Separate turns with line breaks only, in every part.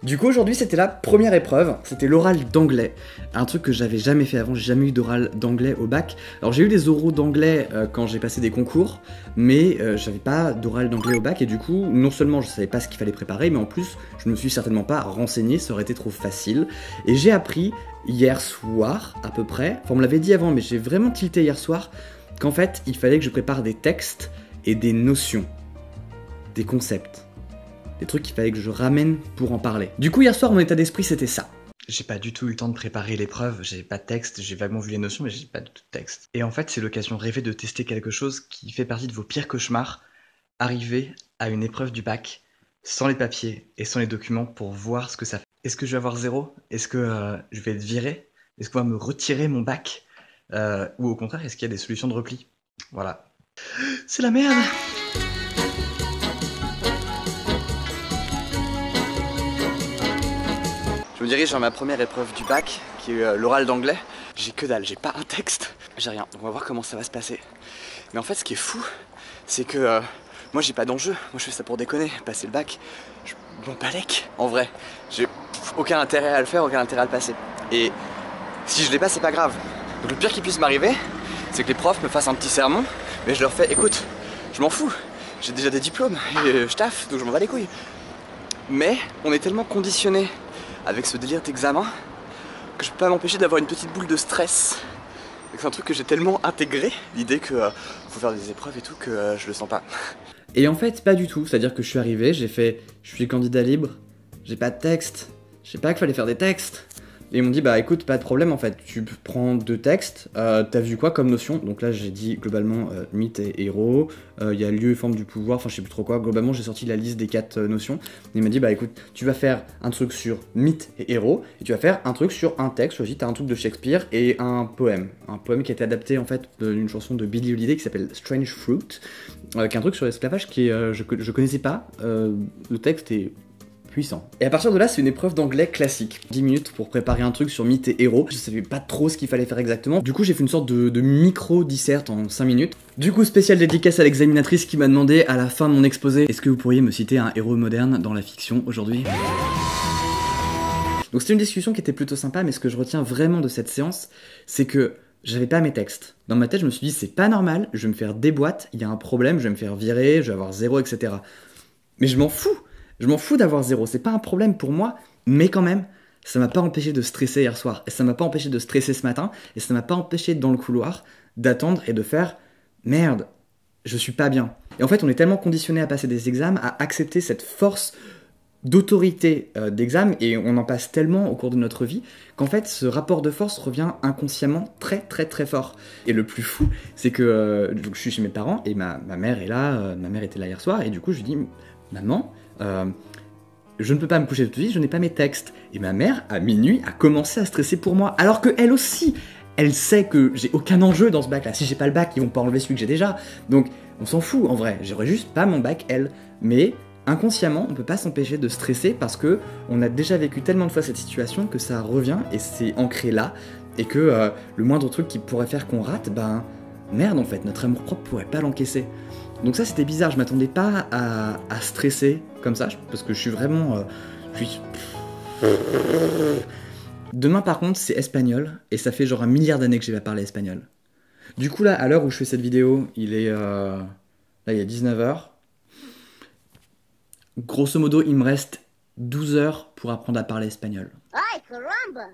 Du coup aujourd'hui c'était la première épreuve, c'était l'oral d'anglais, un truc que j'avais jamais fait avant, j'ai jamais eu d'oral d'anglais au bac. Alors j'ai eu des oraux d'anglais quand j'ai passé des concours, mais j'avais pas d'oral d'anglais au bac et du coup non seulement je savais pas ce qu'il fallait préparer, mais en plus je me suis certainement pas renseigné, ça aurait été trop facile. Et j'ai appris hier soir à peu près, enfin on me l'avait dit avant mais j'ai vraiment tilté hier soir, qu'en fait il fallait que je prépare des textes et des notions, des concepts. Des trucs qu'il fallait que je ramène pour en parler. Du coup, hier soir, mon état d'esprit, c'était ça. J'ai pas du tout eu le temps de préparer l'épreuve, j'ai pas de texte, j'ai vaguement vu les notions, mais j'ai pas du tout de texte. Et en fait, c'est l'occasion rêvée de tester quelque chose qui fait partie de vos pires cauchemars, arriver à une épreuve du bac, sans les papiers et sans les documents pour voir ce que ça fait. Est-ce que je vais avoir 0? Est-ce que je vais être viré? Est-ce qu'on va me retirer mon bac? Ou au contraire, est-ce qu'il y a des solutions de repli? Voilà. C'est la merde! Je me dirige vers ma première épreuve du bac, qui est l'oral d'anglais. J'ai que dalle, j'ai pas un texte, j'ai rien. Donc on va voir comment ça va se passer. Mais en fait, ce qui est fou, c'est que moi j'ai pas d'enjeu. Moi je fais ça pour déconner, passer le bac. Je m'en balèque, en vrai. J'ai aucun intérêt à le faire, aucun intérêt à le passer. Et si je l'ai pas, c'est pas grave. Donc le pire qui puisse m'arriver, c'est que les profs me fassent un petit sermon, mais je leur fais, écoute, je m'en fous. J'ai déjà des diplômes, et je taffe, donc je m'en bats les couilles. Mais on est tellement conditionnés avec ce délire d'examen que je peux pas m'empêcher d'avoir une petite boule de stress. C'est un truc que j'ai tellement intégré, l'idée que faut faire des épreuves et tout, que je le sens pas. Et en fait pas du tout, c'est-à-dire que je suis arrivé, j'ai fait, je suis candidat libre, j'ai pas de texte, je sais pas qu'il fallait faire des textes. Et ils m'ont dit bah écoute, pas de problème en fait, tu prends 2 textes, t'as vu quoi comme notion? Donc là j'ai dit globalement mythe et héros, il y a lieu et forme du pouvoir, enfin je sais plus trop quoi, globalement j'ai sorti la liste des 4 notions. Et il m'a dit bah écoute, tu vas faire un truc sur mythe et héros, et tu vas faire un truc sur un texte, choisis, t'as un truc de Shakespeare et un poème qui a été adapté en fait d'une chanson de Billie Holiday qui s'appelle Strange Fruit, qui est un truc sur l'esclavage qui est, je connaissais pas, le texte est puissant. Et à partir de là, c'est une épreuve d'anglais classique. 10 minutes pour préparer un truc sur mythe et héros. Je savais pas trop ce qu'il fallait faire exactement. Du coup, j'ai fait une sorte de micro-disserte en 5 minutes. Du coup, spéciale dédicace à l'examinatrice qui m'a demandé à la fin de mon exposé: est-ce que vous pourriez me citer un héros moderne dans la fiction aujourd'hui? Donc c'était une discussion qui était plutôt sympa, mais ce que je retiens vraiment de cette séance, c'est que j'avais pas mes textes. Dans ma tête, je me suis dit, c'est pas normal, je vais me faire déboîter, il y a un problème, je vais me faire virer, je vais avoir 0, etc. Mais je m'en fous! Je m'en fous d'avoir 0, c'est pas un problème pour moi, mais quand même, ça m'a pas empêché de stresser hier soir, et ça m'a pas empêché de stresser ce matin, et ça m'a pas empêché dans le couloir d'attendre et de faire merde, je suis pas bien. Et en fait, on est tellement conditionné à passer des examens, à accepter cette force d'autorité d'examen, et on en passe tellement au cours de notre vie, qu'en fait, ce rapport de force revient inconsciemment très très très fort. Et le plus fou, c'est que donc, je suis chez mes parents, et ma mère est là, ma mère était là hier soir, et du coup, je lui dis, maman, je ne peux pas me coucher toute de suite, je n'ai pas mes textes. Et ma mère, à minuit, a commencé à stresser pour moi, alors que elle aussi, elle sait que j'ai aucun enjeu dans ce bac-là. Si j'ai pas le bac, ils vont pas enlever celui que j'ai déjà. Donc, on s'en fout, en vrai. J'aurais juste pas mon bac, elle. Mais inconsciemment, on peut pas s'empêcher de stresser parce que on a déjà vécu tellement de fois cette situation que ça revient et c'est ancré là. Et que le moindre truc qui pourrait faire qu'on rate, ben merde en fait, notre amour-propre pourrait pas l'encaisser. Donc ça c'était bizarre, je m'attendais pas à stresser comme ça, parce que je suis vraiment... Demain par contre c'est espagnol, et ça fait genre 1 milliard d'années que j'ai pas parlé espagnol. Du coup là, à l'heure où je fais cette vidéo, il est... là il est 19h. Grosso modo, il me reste 12 heures pour apprendre à parler espagnol.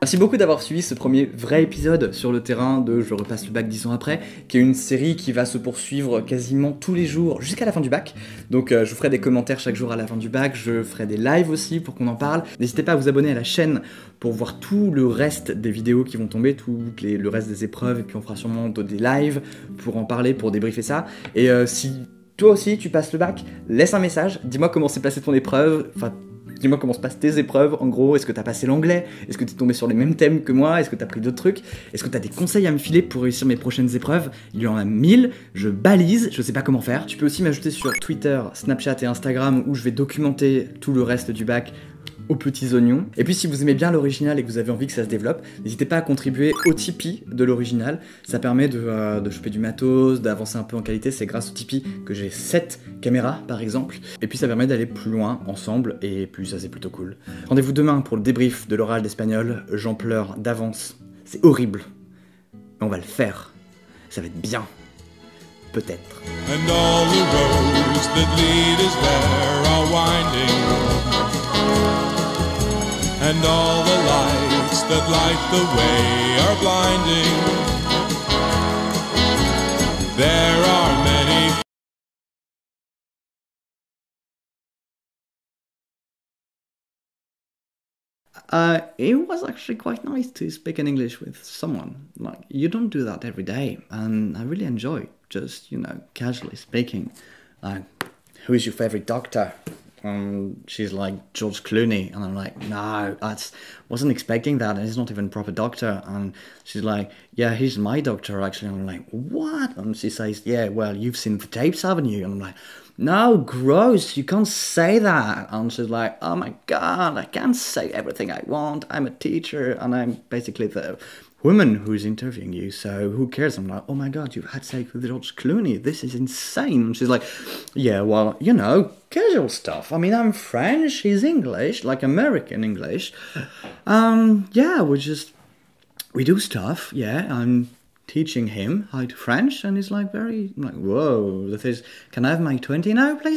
Merci beaucoup d'avoir suivi ce premier vrai épisode sur le terrain de Je repasse le bac 10 ans après, qui est une série qui va se poursuivre quasiment tous les jours jusqu'à la fin du bac. Donc je vous ferai des commentaires chaque jour à la fin du bac, je ferai des lives aussi pour qu'on en parle. N'hésitez pas à vous abonner à la chaîne pour voir tout le reste des vidéos qui vont tomber, le reste des épreuves, et puis on fera sûrement des lives pour en parler, pour débriefer ça. Et si toi aussi tu passes le bac, laisse un message, dis-moi comment s'est passée ton épreuve, enfin dis-moi comment se passent tes épreuves, en gros, est-ce que t'as passé l'anglais? Est-ce que t'es tombé sur les mêmes thèmes que moi? Est-ce que t'as pris d'autres trucs? Est-ce que t'as des conseils à me filer pour réussir mes prochaines épreuves? Il y en a 1000, je balise, je sais pas comment faire. Tu peux aussi m'ajouter sur Twitter, Snapchat et Instagram où je vais documenter tout le reste du bac
aux petits oignons. Et puis si vous aimez bien l'original et que vous avez envie que ça se développe, n'hésitez pas à contribuer au Tipeee de l'original. Ça permet de choper du matos, d'avancer un peu en qualité. C'est grâce au Tipeee que j'ai 7 caméras par exemple. Et puis ça permet d'aller plus loin ensemble et plus ça c'est plutôt cool. Rendez-vous demain pour le débrief de l'oral d'espagnol. J'en pleure d'avance. C'est horrible. Mais on va le faire. Ça va être bien. Peut-être.
And all the roads that lead us there are winding, and all the lights that light the way are blinding. There are many.
It was actually quite nice to speak in English with someone. Like, you don't do that every day, and I really enjoy just, you know, casually speaking. Like, who is your favorite doctor? She's like, George Clooney. And I'm like, no, wasn't expecting that, and he's not even a proper doctor. And she's like, yeah, he's my doctor, actually. And I'm like, what? And she says, yeah, well, you've seen the tapes, haven't you? And I'm like, no, gross, you can't say that. And she's like, oh my god, I can't say everything I want. I'm a teacher, and I'm basically the woman who's interviewing you, so who cares? I'm like, oh my god, you've had sex with George Clooney, this is insane. And she's like, yeah, well, you know, casual stuff. I mean, I'm French, he's English, like American English. Yeah, we do stuff, yeah. I'm teaching him how to French, and he's like I'm like, whoa, can I have my 20 now, please?